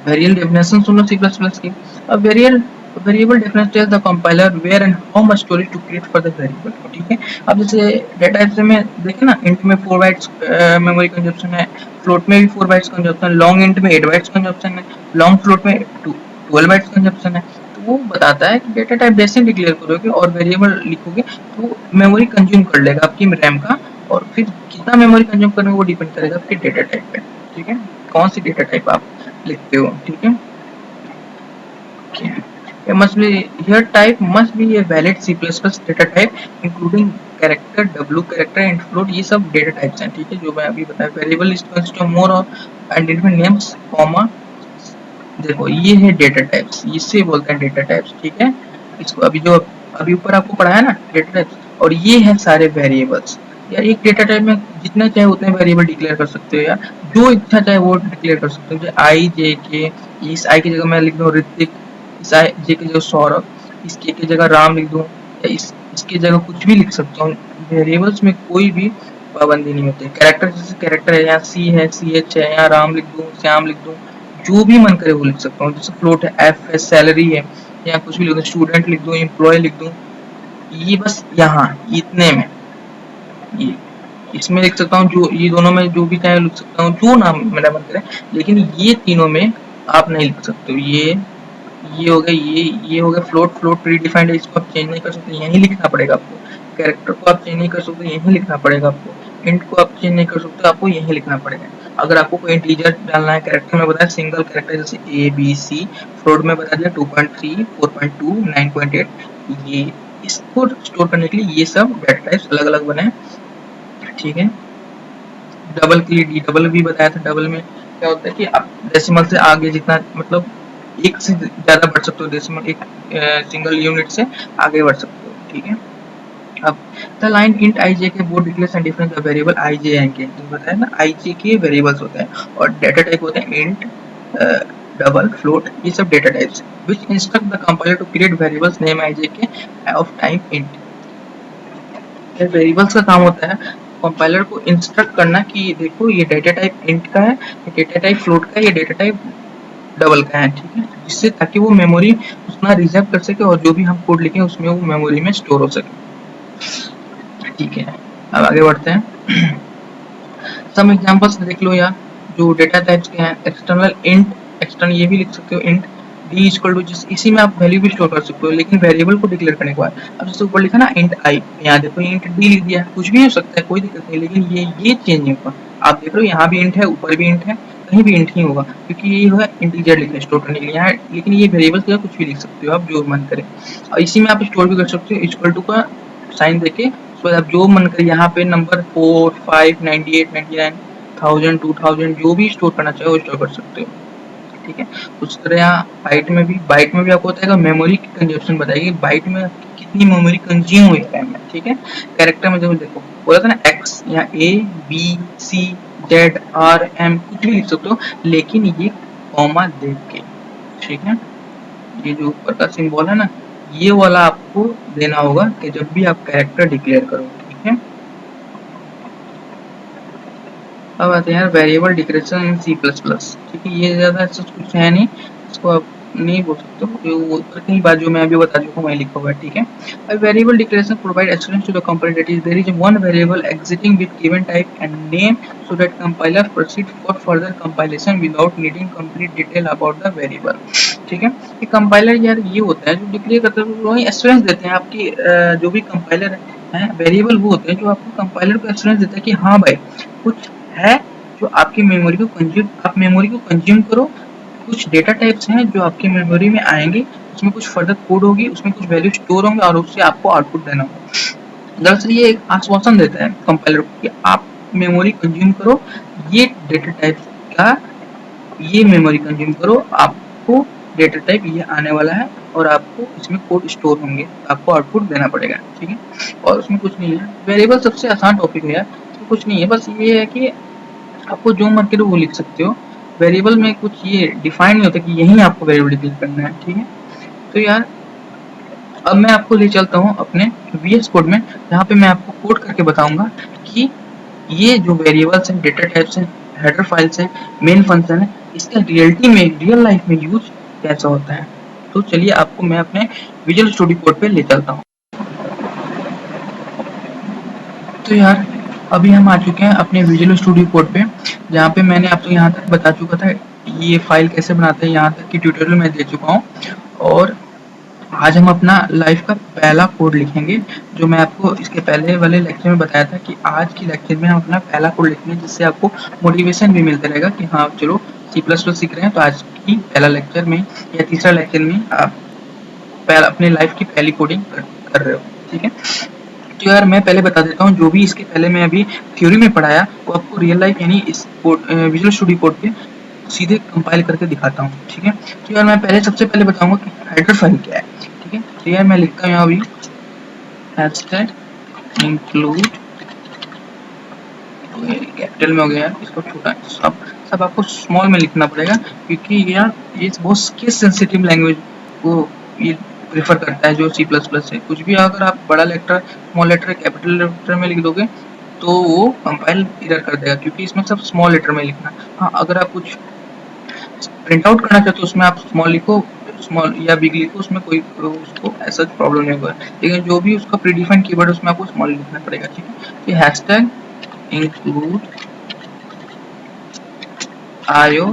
वेरिएबल डेफिनेशन सुन लो C++ की। अब variable definition tells the compiler where and how much storage to create for the variable, ठीक है। अब जैसे डेटा टाइप में देखें ना, इंट में 4 बाइट्स मेमोरी कंजप्शन है, फ्लोट में भी 4 बाइट्स कंजप्शन है, लॉन्ग इंट में 8 बाइट्स कंजप्शन है, लॉन्ग फ्लोट में 12 बाइट्स कंजप्शन है। तो वो बताता है कि डेटा टाइप जैसे डिक्लेयर करोगे और वेरिएबल लिखोगे तो मेमोरी कंज्यूम कर लेगा आपकी रैम का, और फिर कितना मेमोरी कंज्यूम करेंगे वो डिपेंड करेगा आपके डेटा टाइप पे, ठीक है, कौन सी डेटा टाइप आप लिखते हो, ठीक है। It must be here type must be a valid C++ data type including character, W character and float, ये सब डेटा टाइप्स हैं, ठीक है, जो मैं अभी बताया। Variable is consist of more और इंडिपेंडेंट नेम्स, कॉमा, देखो ये है डेटा टाइप्स, इससे बोलते हैं डेटा टाइप्स, ठीक है। इसको अभी जो अभी ऊपर आपको पढ़ा है ना डेटा टाइप्स, और ये है सारे वेरिएबल्स। यार एक डेटा टाइप में जितने चाहे उतने वेरिएबल डिक्लेयर कर सकते हो यार, जो इच्छा चाहे वो डिक्लेयर कर सकते हो। जैसे आई जे के, इस आई की जगह मैं लिख दूँ ऋतिक, इस आई जे की जगह सौरभ, इस के की जगह राम लिख दूँ, या इसकी जगह कुछ भी लिख सकता हूँ। वेरिएबल्स में कोई भी पाबंदी नहीं होती। कैरेक्टर जैसे कैरेक्टर है, यहाँ सी है, सी एच है, यहाँ राम लिख दूँ, श्याम लिख दूँ, जो भी मन करे वो लिख सकता हूँ। जैसे फ्लोट है, एफ है, सैलरी है, या कुछ भी लिख दूँ, स्टूडेंट लिख दूँ, एम्प्लॉय लिख दूँ, ये बस यहाँ इतने में, ये इसमें लिख सकता हूँ, जो ये दोनों में जो भी चाहे लिख सकता हूँ, जो नाम मेरा मन करे, लेकिन ये तीनों में आप नहीं लिख सकते हो। ये हो गया, ये हो गया फ्लोट, फ्लोट प्री डिफाइंड है, इसको आप चेंज नहीं कर सकते, यहीं लिखना पड़ेगा आपको। कैरेक्टर को आप चेंज नहीं कर सकते, यहीं लिखना पड़ेगा आपको। इंट को आप चेंज नहीं कर सकते, आपको यहीं लिखना पड़ेगा। अगर आपको कोई इंटीजर डालना है, कैरेक्टर में बताया सिंगल कैरेक्टर जैसे ए बी सी, फ्लोट में बता दिया 2.3, 4.2, 9.8, ये इसको स्टोर करने के लिए ये सब डेटा टाइप्स अलग अलग बने हैं, ठीक है। डबल के लिए डी डबल भी बताया था। डबल में क्या होता है कि आप डेसिमल से आगे जितना, मतलब एक से ज्यादा बढ़ सकते हो, डेसिमल एक सिंगल यूनिट से आगे बढ़ सकते हो, ठीक है। अब the line int I J के board declares and difference the variable I J and के, बताया ना, आई जे के वेरिएबल्स होते हैं और डेटा टाइप होते हैं इंट, डबल, फ्लोट, ये सब डेटा टाइप्स हैं which instruct the compiler to create variables name I J K of type int. Variables का काम होता है कंपाइलर को इंस्ट्रक्ट करना कि देखो ये डेटा टाइप इंट का है, ये डेटा टाइप फ्लोट का है, ये डेटा टाइप डबल का है, ठीक है, जिससे ताकि वो मेमोरी उतना रिजर्व कर सके और जो भी हम कोड लिखें उसमें वो मेमोरी में स्टोर हो सके, ठीक है। अब आगे बढ़ते हैं। सम एग्जांपल्स देख लो यार, जो डेटा टाइप्स के हैं। एक्सटर्नल इंट, एक्सटर्नल ये भी लिख सकते हो इंट डी इक्वल टू, जिस इसी में आप वैल्यू भी स्टोर कर सकते हो, लेकिन वेरिएबल को डिक्लेयर करने के बाद। अब जैसे ऊपर लिखा ना इंट आई, यहाँ देखो इंट डी लिख दिया, कुछ भी हो सकता है, कोई दिक्कत नहीं, लेकिन ये चेंज नहीं होगा। आप देख रहे हो यहाँ भी इंट है, ऊपर भी इंट है, कहीं भी इंट ही होगा, क्योंकि ये है इंटीजर लिखा स्टोर करने के लिए यहाँ, लेकिन ये वेरिएबल का कुछ भी लिख सकते हो आप जो मन करे। और इसी में आप स्टोर भी कर सकते हो, इक्वल टू का साइन देके उसके बाद आप जो मन करे यहाँ पे नंबर 4, 5, 98, 99, 1000, 2000 जो भी स्टोर करना चाहे वो स्टोर कर सकते हो, ठीक है। उस तरह यहाँ बाइट में भी आपको बताएगा मेमोरी की कंजप्शन बताएगी, बाइट में कितनी मेमोरी कंज्यूम हुई है रैम में, ठीक है। कैरेक्टर में जब देखो बोला था ना एक्स, यहाँ A B C Z R M कुछ भी लिख सकते हो, लेकिन ये कॉमा देख के, ठीक है। ये जो ऊपर का सिंबल है ना, ये वाला आपको देना होगा कि जब भी आप कैरेक्टर डिक्लेयर करो, ठीक है। अब आते हैं वेरिएबल डिक्लेरेशन इन C++, ठीक है। ये ज्यादा ऐसा कुछ है नहीं, इसको आप नहीं बोल सकते हो, ऊपर की बात जो मैं अभी बता चुका हूँ वही लिखा हुआ है, ठीक है। अब variable declaration provide assurance to the compiler that is there is one variable exiting with given type and name so that compiler proceed for further compilation without needing complete detail about the variable। ठीक है, ये कंपाइलर यार ये होता है जो डिक्लेयर करते हैं, वो एश्योरेंस देते हैं आपकी जो भी कंपाइलर है वेरिएबल वो होते हैं जो आपको कंपाइलर को एश्योरेंस देता है कि हाँ भाई कुछ है जो आपकी मेमोरी को कंज्यूम, आप मेमोरी को कंज्यूम करो, कुछ डेटा टाइप्स हैं जो आपकी मेमोरी में आएंगे, उसमें कुछ फर्दर कोड होगी, उसमें कुछ वैल्यू स्टोर होंगे और उससे आपको आउटपुट देना होगा। दरअसल ये एक आश्वासन देता है कंपाइलर को कि आप मेमोरी कंज्यूम करो, ये डेटा टाइप का ये मेमोरी कंज्यूम करो, आपको डेटा टाइप ये आने वाला है और आपको इसमें कोड स्टोर होंगे, आपको आउटपुट देना पड़ेगा। ठीक है, और उसमें कुछ नहीं है। वेरिएबल सबसे आसान टॉपिक है यार, तो कुछ नहीं है, बस ये है कि आपको जो मन करे वो लिख सकते हो। वेरिएबल में कुछ ये डिफाइन नहीं होता कि यही आपको वेरिएबल डिक्लेयर करना है। ठीक है, तो यार अब मैं आपको ले चलता हूँ अपने VS कोड में, जहाँ पे मैं आपको कोड करके बताऊंगा कि ये जो वेरिएबल्स हैं, डेटा टाइप्स हैं, हेडर फाइल्स हैं, मेन फंक्शन है, इसका रियलिटी में रियल लाइफ में यूज कैसा होता है। तो चलिए आपको मैं अपने विजुअल स्टूडियो कोड पे ले चलता हूँ। तो यार अभी हम आ चुके हैं अपने विजुअल स्टूडियो कोड पे, जहाँ पे मैंने आपको यहाँ तक बता चुका था ये फाइल कैसे बनाते हैं, यहाँ तक की ट्यूटोरियल मैं दे चुका हूँ। और आज हम अपना लाइफ का पहला कोड लिखेंगे, जो मैं आपको इसके पहले वाले लेक्चर में बताया था कि आज की लेक्चर में हम अपना पहला कोड लिखेंगे, जिससे आपको मोटिवेशन भी मिलता रहेगा कि हाँ चलो C++ सीख रहे हैं, तो आज की पहला लेक्चर में या तीसरा लेक्चर में आप अपने लाइफ की पहली कोडिंग कर रहे हो। ठीक है, तो यार मैं पहले बता देता हूँ जो भी इसके पहले मैं अभी थ्योरी में पढ़ाया वो आपको रियल लाइफ यानी इस कोड विजुअल स्टूडियो कोड पे सीधे कंपाइल करके दिखाता हूँ। ठीक है, तो यार मैं पहले सबसे पहले बताऊंगा कि हेडर फाइल क्या है। ठीक है, तो यार मैं लिखता हूँ यहाँ अभी हैशटैग इंक्लूड, कैपिटल में हो गया, इसको छोटा सब आपको स्मॉल में लिखना पड़ेगा, क्योंकि यार ये बहुत केस सेंसिटिव लैंग्वेज को ये प्रेफर करता है जो C++ है। कुछ भी अगर आप बड़ा letter, small letter, capital letter में लिख दोगे तो वो कंपाइल इरर कर देगा, क्योंकि इसमें सब स्मॉल लेटर में लिखना। हाँ, अगर आप कुछ प्रिंट आउट करना चाहते हो उसमें आप स्मॉल लिखो, स्मॉल या बिग लिखो, उसमें कोई उसको ऐसा प्रॉब्लम नहीं होगा, लेकिन जो भी उसका प्रीडिफाइंड कीवर्ड है उसमें आपको स्मॉल लिखना पड़ेगा। ठीक है, तो हैशटैग इंक्लूड आयो,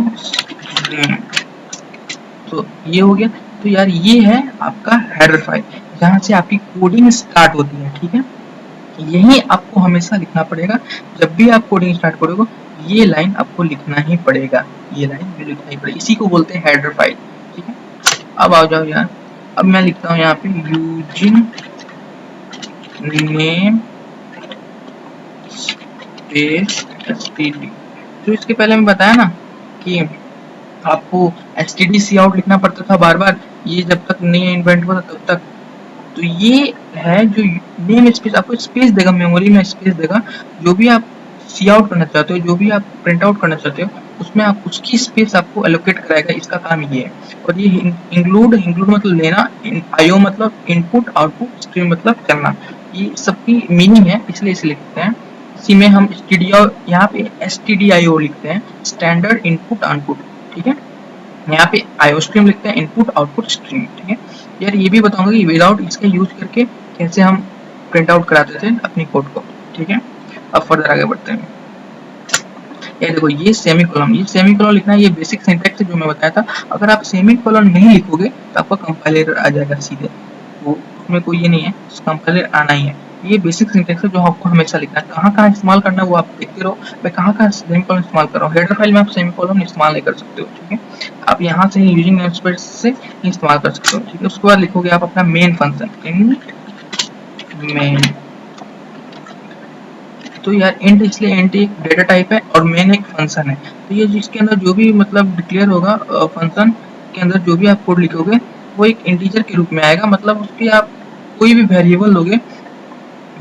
तो ये हो गया। तो यार ये है आपका हेडर फाइल, जहाँ से आपकी कोडिंग स्टार्ट होती है। ठीक है, यही आपको हमेशा लिखना पड़ेगा, जब भी आप कोडिंग स्टार्ट करोगे ये लाइन आपको लिखना ही पड़ेगा, ये लाइन भी लिखना ही पड़ेगा, इसी को बोलते हैं हेडर फाइल। ठीक है, अब आ जाओ यार, अब मैं लिखता हूँ यहाँ पे यूजिंग नेम स्पेस std। जो इसके पहले मैं बताया ना कि आपको std cout लिखना पड़ता था बार बार, ये जब तक नहीं इन्वेंट हुआ तब तक। तो ये है जो नेम स्पेस आपको स्पेस देगा, मेमोरी में स्पेस देगा, जो भी आप सी आउट करना चाहते हो, जो भी आप प्रिंट आउट करना चाहते हो, उसमें आप उसकी स्पेस आपको एलोकेट कराएगा। इसका काम ये है। और ये इंक्लूड मतलब लेना, आईओ मतलब इनपुट, आउटपुट, स्ट्रीम मतलब करना, ये सबकी मीनिंग है, इसलिए इसे लिखते हैं। इसी में हम स्टीडियो यहाँ पे stdio लिखते हैं, स्टैंडर्ड इनपुट आउटपुट। ठीक है, यहाँ पे आईओ स्ट्रीम लिखते हैं, इनपुट आउटपुट स्ट्रीम। ठीक है, यार ये भी बताऊंगा कि विदाउट इसका यूज करके कैसे हम प्रिंट आउट कराते थे अपनी कोड को। ठीक है, अब फर्दर आगे बढ़ते हैं। ये देखो ये सेमीकोलन, ये सेमीकोलन लिखना, ये बेसिक सिंटैक्स है जो मैं बताया था। अगर आप सेमीकोलन नहीं लिखोगे तो आपका कंपाइलर आ जाएगा सीधे, वो उसमें कोई ये नहीं है, कंपाइलर आना ही है। ये बेसिक सिंटैक्स है जो आपको हमेशा लिखना है। कहाँ कहाँ इस्तेमाल करना है वो आप देखते रहो, मैं कहाँ कहाँ सेमीकोलन इस्तेमाल कर रहा हूँ। हेडर फाइल में आप सेमीकोलन इस्तेमाल नहीं कर सकते हो। ठीक है, आप यहाँ से यूजिंग नेमस्पेस से इस्तेमाल कर सकते हो। ठीक है, उसके बाद लिखोगे आप अपना मेन फंक्शन, इंट मेन। तो यार इंट इसलिए, इंट एक डेटा टाइप है और मेन एक फंक्शन है, तो ये जिसके अंदर जो भी मतलब डिक्लेयर होगा फंक्शन के अंदर जो भी आप कोड लिखोगे वो एक इंटीजर के रूप में आएगा। मतलब उसके आप कोई भी वेरिएबल लोगे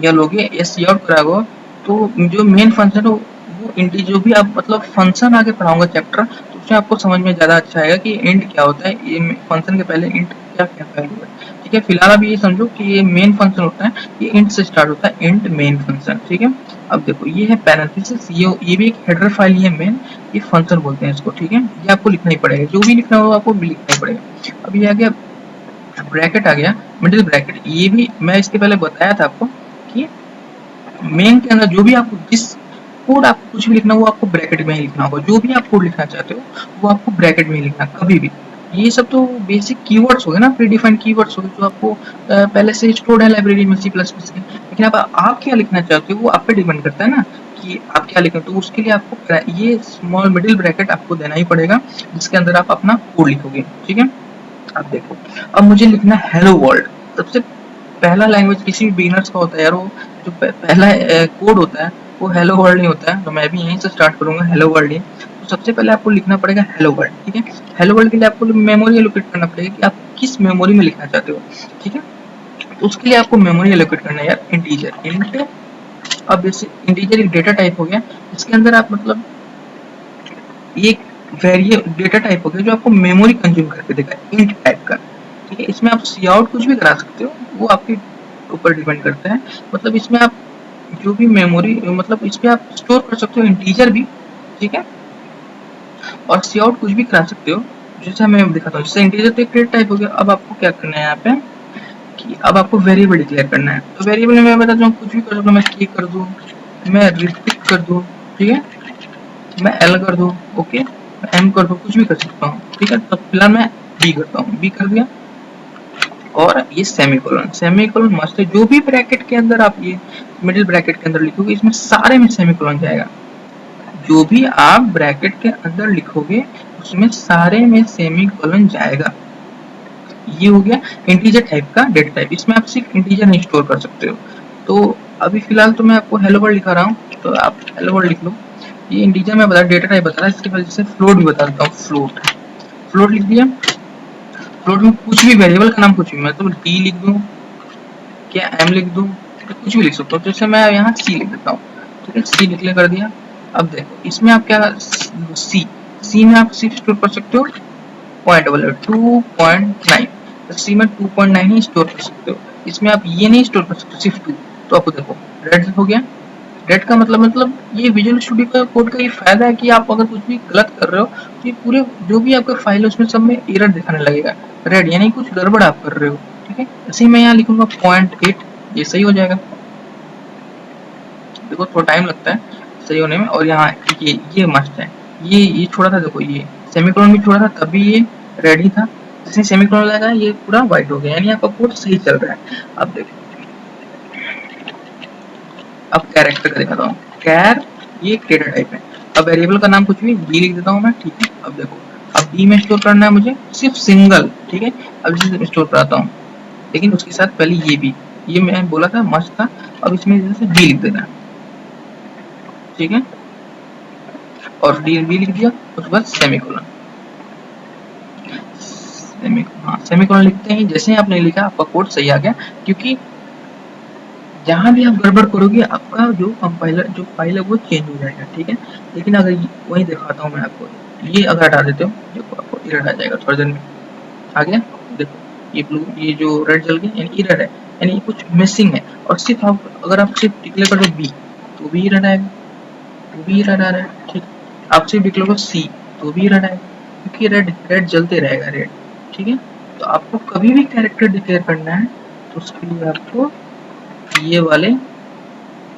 या लोगे या सी आउट कराओगे, तो जो मेन फंक्शन है वो इंटीजर, जो भी आप मतलब फंक्शन आगे पढ़ाऊंगा चैप्टर, तो उसमें आपको समझ में ज्यादा अच्छा आएगा कि इंट क्या होता है, ये फंक्शन के पहले इंट क्या क्या वैल्यू है। ठीक है, फिलहाल अभी ये समझो कि ये मेन फंक्शन होता है, ये इंट से स्टार्ट होता है, इंट मेन फंक्शन। ठीक है, अब देखो ये है पैरेंथेसिस, ये भी एक हेडर फाइल ही है मेन, ये फंक्शन बोलते हैं इसको। ठीक है, ये आपको लिखना ही पड़ेगा, जो भी लिखना होगा आपको लिखना ही पड़ेगा। अब ये आ गया ब्रैकेट, आ गया मिडिल ब्रैकेट, ये भी मैं इसके पहले बताया था आपको कि मेन के अंदर जो भी आपको जिस कोड आपको कुछ भी लिखना वो आपको ब्रैकेट में ही लिखना होगा, जो भी आप कोड लिखना चाहते हो वो आपको ब्रैकेट में ही लिखना कभी भी। ये सब तो बेसिक कीवर्ड्स हो गए ना, प्री डिफाइंड कीवर्ड्स हो गए जो आपको पहले से स्टोर्ड है लाइब्रेरी में C++ के। लेकिन अब आप क्या लिखना चाहते हो वो आप पे डिपेंड करता है ना कि आप क्या लिखें। तो उसके लिए आपको ये स्मॉल मिडिल ब्रैकेट आपको देना ही पड़ेगा जिसके अंदर आप अपना कोड लिखोगे, ठीक है। अब देखो, अब मुझे लिखना है हेलो वर्ल्ड। सबसे पहला लैंग्वेज किसी भी बिगिनर्स का होता है यार, वो जो पहला कोड होता है वो हेलो वर्ल्ड ही होता है। तो मैं भी यहीं से स्टार्ट करूंगा, हेलो वर्ल्ड ही। तो सबसे पहले आपको लिखना पड़ेगा हेलो वर्ल्ड, ठीक है। हेलो वर्ल्ड के लिए आपको मेमोरी एलोकेट करना पड़ेगा कि आप किस मेमोरी में लिखना चाहते हो, ठीक है। तो उसके लिए आपको मेमोरी एलोकेट करना है यार, इंटीजर इंट। अब जैसे इंटीजर एक डेटा टाइप हो गया, इसके अंदर आप मतलब ये वेरिएबल डेटा टाइप हो गया जो आपको मेमोरी कंज्यूम करके देगा, इंट टाइप का, ठीक है। इसमें आप सी आउट कुछ भी करा सकते हो, वो आपके ऊपर डिपेंड करता है। मतलब इसमें आप जो भी मेमोरी मतलब इस पे आप स्टोर कर सकते हो इंटीजर भी, ठीक है, और सी आउट कुछ भी करा सकते हो। जैसे मैं दिखाता हूँ, जैसे इंटीजर तो एक डेटा टाइप हो गया। अब आपको क्या करना है यहाँ पे कि अब आपको वेरिएबल डिक्लेयर करना है। तो वेरिएबल में मैं बताता हूँ कुछ भी कर सकता हूँ, मैं के कर दूँ, मैं रिपीट कर दूँ, ठीक है, मैं एल कर दूँ, ओके, मैं एम कर दूँ, कुछ भी कर सकता हूँ, ठीक है। तो फिलहाल मैं बी करता हूँ, बी कर दिया। और ये सेमीकोलन, सेमीकोलन मस्ट है। जो भी ब्रैकेट के अंदर आप ये मिडिल ब्रैकेट के अंदर लिखोगे इसमें सारे में सेमीकोलन जाएगा। जो भी आप ब्रैकेट के अंदर लिखोगे उसमें सारे में सेमीकोलन जाएगा। ये हो गया इंटीजर टाइप का डेटा टाइप। इसमें आप सिर्फ इंटीजर नहीं स्टोर कर सकते हो। तो अभी फिलहाल तो मैं आपको हेलो वर्ल्ड लिखा रहा हूँ, तो आप हेलो वर्ल्ड लिख लो। ये इंटीजर में बता डेटा टाइप बता रहा है, इसकी वजह से फ्लोट भी बता देता हूँ, फ्लोट। फ्लोट लिख दिया। फ्लोट में कुछ भी वेरिएबल का नाम कुछ भी, मतलब डी लिख दूँ, क्या एम लिख दूँ, तो कुछ भी लिख सकता हूँ। जैसे मैं यहाँ सी लिख देता हूँ, ठीक है, सी डिक्लेयर कर दिया। अब देखो इसमें आप क्या, सी सी में आप सिर्फ स्टोर कर सकते हो पॉइंट वाले 2.9, तो सी में 2.9 ही स्टोर कर सकते हो। इसमें आप ये नहीं स्टोर कर सकते सिर्फ 2। तो आपको देखो रेड हो गया। रेड का मतलब ये विजुअल स्टूडियो का कोड का ये फायदा है कि आप अगर कुछ भी गलत कर रहे हो तो ये पूरे जो भी आपका फाइल है उसमें सब में एरर दिखाने लगेगा, रेड यानी कुछ गड़बड़ आप कर रहे हो, ठीक है। ऐसे ही मैं यहाँ लिखूंगा 0.8, ये सही हो जाएगा। देखो थोड़ा टाइम लगता है सही होने में। और यहाँ ये मस्ट है, ये छोड़ा था, देखो ये सेमीकोलन भी छोड़ा था तभी ये रेड ही था। जैसे सेमीकोलन लगा ये पूरा व्हाइट हो गया, यानी आपका कोड सही चल रहा है। अब देखो, अब कैरेक्टर का दिखाता हूँ। कैर ये एक डेटा टाइप है। अब वेरिएबल का नाम कुछ भी डी लिख देता हूँ मैं, ठीक है। अब देखो, अब डी में स्टोर करना है मुझे सिर्फ सिंगल, ठीक है। अब इसे स्टोर कराता हूँ, लेकिन उसके साथ पहले ये भी, ये मैं बोला था मस्ट था। अब इसमें जैसे बी लिख देना है, ठीक है, और डी बी लिख दिया। उसके बाद सेमीकोलन, सेमीकोलन लिखते ही जैसे ही आपने लिखा आपका कोड सही आ गया। क्योंकि जहां भी आप गड़बड़ करोगे आपका जो कंपाइलर जो फाइल है वो चेंज हो जाएगा, ठीक है। लेकिन अगर वही दिखाता हूँ मैं आपको, ये अगर हटा देते हो देखो आपको एरर आ जाएगा थोड़ी देर में। आ गया, देखो ये ब्लू, ये जो रेड जल गया यानी एरर है, यानी कुछ मिसिंग है। और सिर्फ आप अगर आप सिर्फ डिक्लेयर कर दो बी तो भी एरर आएगा, तो भी एरर आ रहा है, ठीक। आप सिर्फ डिक्लेयर करो सी तो भी एरर आएगा, क्योंकि रेड रेड जलते रहेगा रेड, ठीक है। तो आपको कभी भी कैरेक्टर डिक्लेयर करना है तो उसके लिए आपको ये वाले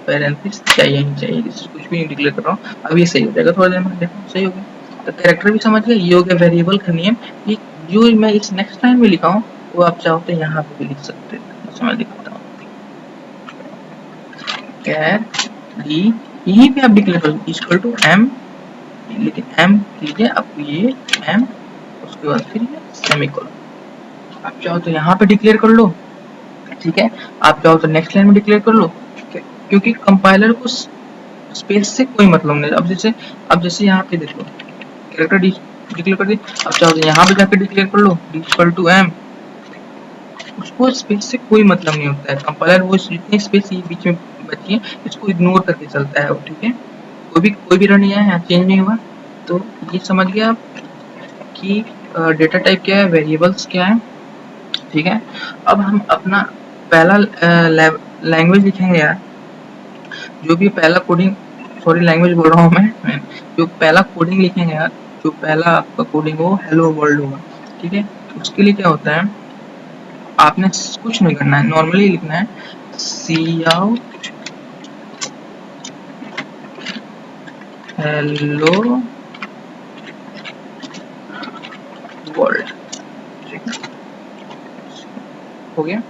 पैरेंथेसिस चाहिए ही चाहिए। कुछ भी नहीं डिक्लेयर कर रहा हूँ, अब ये सही हो जाएगा थोड़ा देर में, देखो सही हो गया। तो कैरेक्टर भी समझ गए, ये हो गया वेरिएबल का नेम। ये जो मैं इस नेक्स्ट लाइन में लिखा हूँ वो आप चाहो तो यहाँ पे भी लिख सकते हैं। जैसे मैं दिखाता हूँ, कैर डी, यहीं पे आप डिक्लेयर करो इक्वल टू एम, लेकिन एम लीजिए आप ये एम, उसके बाद फिर ये सेमीकोलन। आप चाहो तो यहाँ पे डिक्लेयर कर लो, ठीक है। आप चाहो तो नेक्स्ट लाइन में डिक्लेयर कर लो, क्योंकि कंपाइलर को स्पेस से कोई मतलब नहीं। अब जैसे यहाँ पे देखो कैरेक्टर डिक्लेयर कर दी, अब चाहो तो यहाँ पे जाके डिक्लेयर कर लो इक्वल टू एम। उसको स्पेस से कोई मतलब नहीं होता है, कंपाइलर वो जितनी स्पेस ये बीच में बची है इसको इग्नोर करके चलता है वो, ठीक है। कोई भी रन नहीं है, चेंज नहीं हुआ। तो ये समझ गया आप कि डेटा टाइप क्या है, वेरिएबल्स क्या है, ठीक है। अब हम अपना पहला लैंग्वेज लिखेंगे यार। जो भी पहला कोडिंग, सॉरी लैंग्वेज बोल रहा हूँ मैं, जो पहला कोडिंग लिखेंगे यार, जो पहला आपका कोडिंग हो हेलो वर्ल्ड होगा, ठीक है। उसके लिए क्या होता है, आपने कुछ नहीं करना है, नॉर्मली लिखना है सी आउट हेलो वर्ल्ड, ठीक है, हो गया।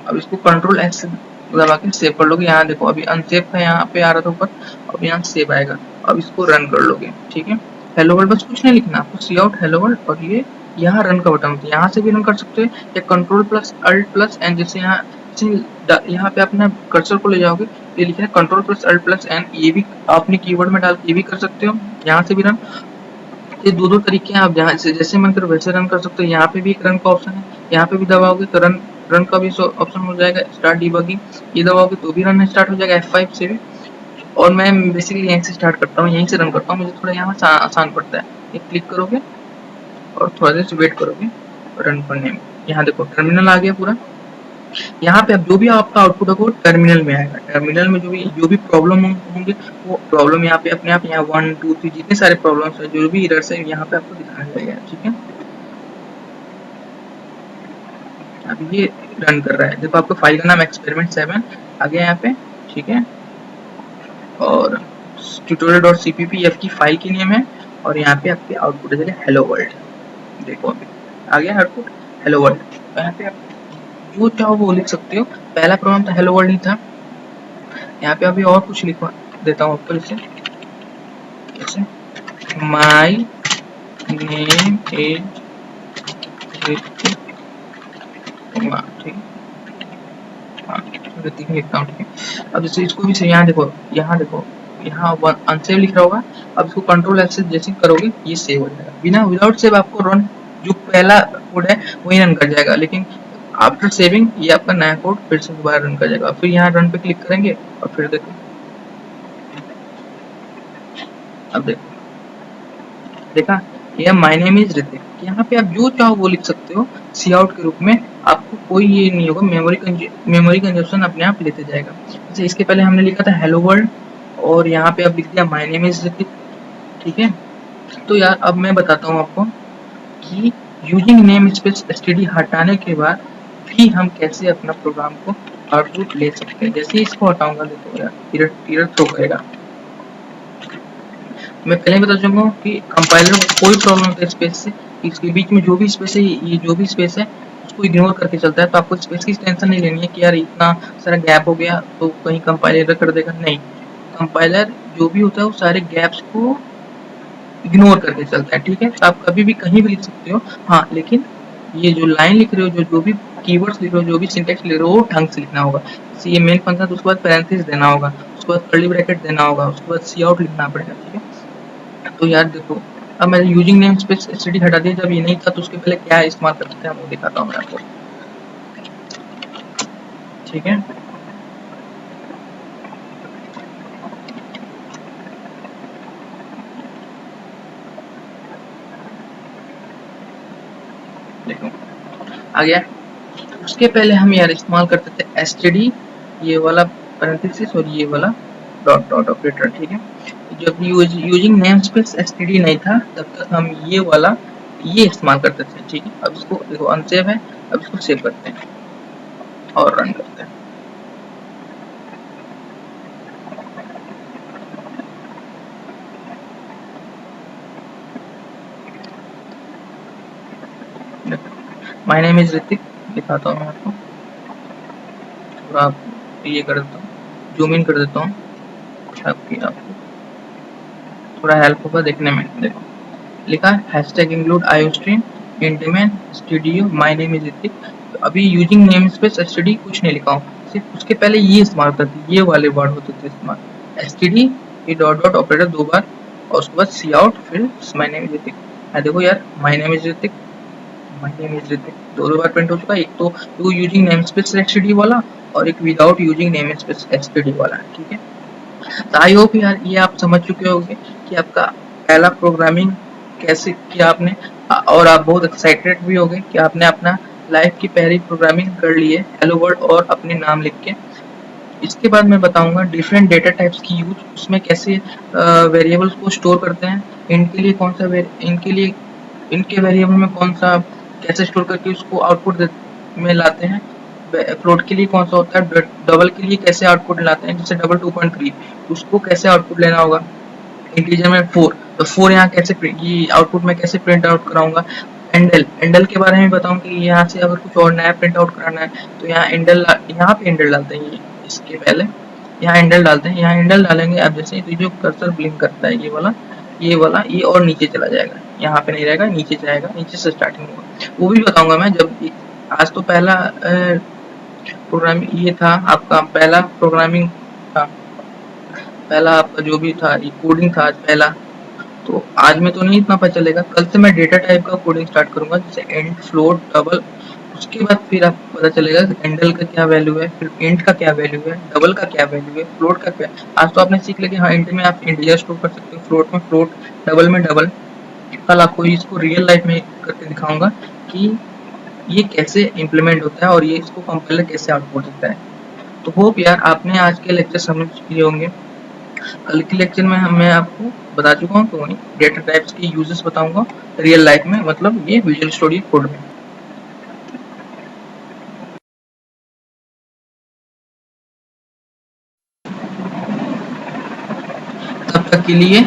अब इसको कंट्रोल एक्स दबा के सेव कर लोगे। यहाँ देखो अभी अनसेव था, यहाँ पे आ रहा था ऊपर, अब यहाँ सेव आएगा। अब इसको रन कर लोगे, ठीक है। हेलो वर्ल्ड बस कुछ नहीं लिखना आपको, सी आउट हेलो वर्ल्ड, और ये यहाँ रन का बटन होता है, यहाँ से भी रन कर सकते हो, या control plus alt plus N, जैसे यहाँ पे अपना कर्सर को ले जाओगे, ये लिखा है control plus alt plus N, ये भी आपने कीबोर्ड में डाल के ये भी कर सकते हो, यहाँ से भी रन। ये दो तरीके हैं, आप जहाँ से जैसे मन करो वैसे रन कर सकते हो। यहाँ पे भी एक रन का ऑप्शन है, यहाँ पे भी दबाओगे तो रन रन का भी ऑप्शन हो जाएगा, स्टार्ट डिबगिंग, ये दबाओगे तो भी रन स्टार्ट हो जाएगा F5 से भी। और मैं बेसिकली यहीं से स्टार्ट करता हूँ, यहीं से रन करता हूँ, मुझे थोड़ा यहाँ आसान पड़ता है। ये क्लिक करोगे और थोड़ा देर से वेट करोगे रन करने में। यहाँ देखो टर्मिनल आ गया पूरा। यहाँ पे अब जो भी आपका आउटपुट होगा वो टर्मिनल में आएगा। टर्मिनल में जो भी प्रॉब्लम होंगे वो प्रॉब्लम यहाँ पे अपने आप, यहाँ 1 2 3 जितने सारे प्रॉब्लम्स है, जो भी एरर्स है, यहाँ पे आपको दिखाया जाएगा, ठीक है। अब ये रन कर रहा है, देखो आपको फाइल का नाम एक्सपेरिमेंट 7 आ गया यहाँ पे, ठीक है। और tutorial.cpp की फाइल की नेम है, और यहाँ पे आपके आउटपुट है हेलो वर्ल्ड। देखो अभी आ गया आउटपुट हेलो वर्ल्ड। यहाँ पे आप जो चाहो वो लिख सकते हो। पहला प्रोग्राम था हेलो वर्ल्ड ही था। यहाँ पे अभी और कुछ लिखवा देता हूँ आपको, जैसे my name is Hrithik Kumar, ठीक है, हाँ ऋतिक लिखता हूँ, ठीक है। अब जैसे इसको भी यहाँ देखो, यहाँ अनसेव लिख रहा होगा। अब इसको कंट्रोल एक्सेस जैसे करोगे ये सेव हो जाएगा। बिना विदाउट सेव आपको रन, जो पहला कोड है वही रन कर जाएगा, लेकिन आफ्टर सेविंग ये आपका नया कोड फिर से दोबारा रन कर जाएगा। फिर यहाँ रन पे क्लिक करेंगे और फिर देखो, अब देखो देखा, ये माय नेम इज ऋतिक। यहाँ पे आप जो चाहो वो लिख सकते हो सी आउट के रूप में, आपको कोई ये नहीं होगा, मेमोरी कंजप्शन अपने आप लेते जाएगा। जैसे इसके पहले हमने लिखा था हेलो वर्ल्ड, और यहाँ पे अब लिख दिया माय नेम इज ऋतिक, ठीक है। तो यार अब मैं बताता हूँ आपको कि यूजिंग नेम स्पेस एसटीडी हटाने के बाद भी हम कैसे अपना प्रोग्राम को आउटपुट ले सकते हैं। जैसे इसको हटाऊंगा देखो यार एरर थ्रो करेगा। मैं पहले बता चुका हूँ कि कंपाइलर को कोई प्रॉब्लम होता है स्पेस से, इसके बीच में जो भी स्पेस है, ये जो भी स्पेस है उसको इग्नोर करके चलता है। तो आपको स्पेस की टेंशन नहीं लेनी है कि यार इतना सारा गैप हो गया तो कहीं कंपाइलर कर देगा, नहीं। कंपाइलर जो भी होता है वो सारे गैप्स को इग्नोर करके चलता है, ठीक है। तो आप कभी भी कहीं भी लिख सकते हो, हाँ, लेकिन ये जो लाइन लिख रहे हो, जो भी कीवर्ड्स लिख रहे हो, जो भी सिंटेक्स लिख रहे हो, वो ढंग से लिखना होगा। जैसे ये मेन फंक्शन, तो उसके बाद पैरेंथेसिस देना होगा, उसके बाद कर्ली ब्रैकेट देना होगा, उसके बाद सी आउट लिखना पड़ेगा, ठीक है। तो यार देखो, अब मैंने यूजिंग नेम स्पेस एसटीडी हटा दिया, जब ये नहीं था तो उसके पहले क्या इस्तेमाल करते थे हम वो दिखाता हूँ मैं आपको, ठीक है। देखो आ गया। उसके पहले हम यार इस्तेमाल करते थे एसटीडी, ये वाला पैरेंथेसिस और ये वाला डॉट डॉट ऑपरेटर, ठीक है। जब यूजिंग नेम स्पेस एसटीडी नहीं था तब तक हम ये इस्तेमाल करते थे, ठीक है। अब इसको देखो अनसेव है, अब इसको सेव करते हैं और रन करते हैं। माय नेम इज ऋतिक दिखाता हूँ मैं आपको, थोड़ा आप ये कर देता हूँ, जूम इन कर देता हूँ आपको थोड़ा हेल्प होगा देखने में। देखो लिखा hashtag include iostream int main studio my name is Hrithik. तो अभी यूजिंग नेम स्पेस एसटीडी कुछ नहीं लिखा हूँ, सिर्फ उसके पहले ये इस्तेमाल करते, ये वाले वर्ड होते थे इस्तेमाल, एसटीडी, ये डॉट डॉट ऑपरेटर 2 बार, और उसके बाद सी आउट, फिर माय नेम इज ऋतिक। देखो यार my name is Hrithik, my name is Hrithik दो बार प्रिंट हो चुका है। एक तो यूजिंग नेम स्पेस एसटीडी वाला, और एक without using name space STD वाला, ठीक है। तो आई होप यार ये आप समझ चुके होंगे कि आपका पहला प्रोग्रामिंग कैसे किया आपने, और आप बहुत एक्साइटेड भी होंगे कि आपने अपना लाइफ की पहली प्रोग्रामिंग कर ली है हेलो वर्ल्ड और अपने नाम लिख के। इसके बाद मैं बताऊंगा डिफरेंट डेटा टाइप्स की यूज, उसमें कैसे वेरिएबल्स को स्टोर करते हैं, इनके लिए कौन सा इनके लिए इनके वेरिएबल में कौन सा कैसे स्टोर करके उसको आउटपुट में लाते हैं, फ्लोट के लिए कौन सा होता है, डबल के लिए कैसे आउटपुट लाते हैं, जैसे डबल 2.3 उसको कैसे आउटपुट लेना होगा, इंटीजर में 4, तो 4 यहाँ कैसे ये आउटपुट में कैसे प्रिंट आउट कराऊंगा। एंडल, एंडल के बारे में बताऊं कि यहाँ से अगर कुछ और नया प्रिंट आउट कराना है तो यहाँ एंडल, यहाँ पे एंडल डालते हैं, इसके पहले यहाँ एंडल डालते हैं, यहाँ एंडल डालेंगे। अब जैसे तो जो कर्सर ब्लिंक करता है ये वाला ये और नीचे चला जाएगा, यहाँ पे नहीं रहेगा, नीचे जाएगा, नीचे से स्टार्टिंग होगा। वो भी बताऊंगा मैं जब, आज तो पहला प्रोग्रामिंग ये था आपका, पहला प्रोग्रामिंग था, पहला आपका जो भी था ये कोडिंग था आज पहला, तो आज में तो नहीं इतना पता चलेगा। कल से मैं डेटा टाइप का कोडिंग स्टार्ट करूंगा, जैसे एंड, फ्लोट, डबल। उसके बाद फिर आपको पता चलेगा एंडल का क्या वैल्यू है, फिर एंड का क्या वैल्यू है, डबल का क्या वैल्यू है, फ्लोट का क्या। आज तो आपने सीख लिया कि हाँ एंड में आप इंटीजर स्टोर कर सकते हो, फ्लोट में फ्लोट, डबल में डबल। कल आपको इसको रियल लाइफ में करके दिखाऊंगा कि ये कैसे इम्प्लीमेंट होता है और ये इसको कंपाइलर कैसे आउटपुट देता है। तो होप यार आपने आज के लेक्चर समझ लिए होंगे। कल के लेक्चर में मैं आपको बता चुका हूँ तो डेटा टाइप्स के यूजेस बताऊंगा रियल लाइफ में, मतलब ये विजुअल स्टूडियो कोड में। तब तक के लिए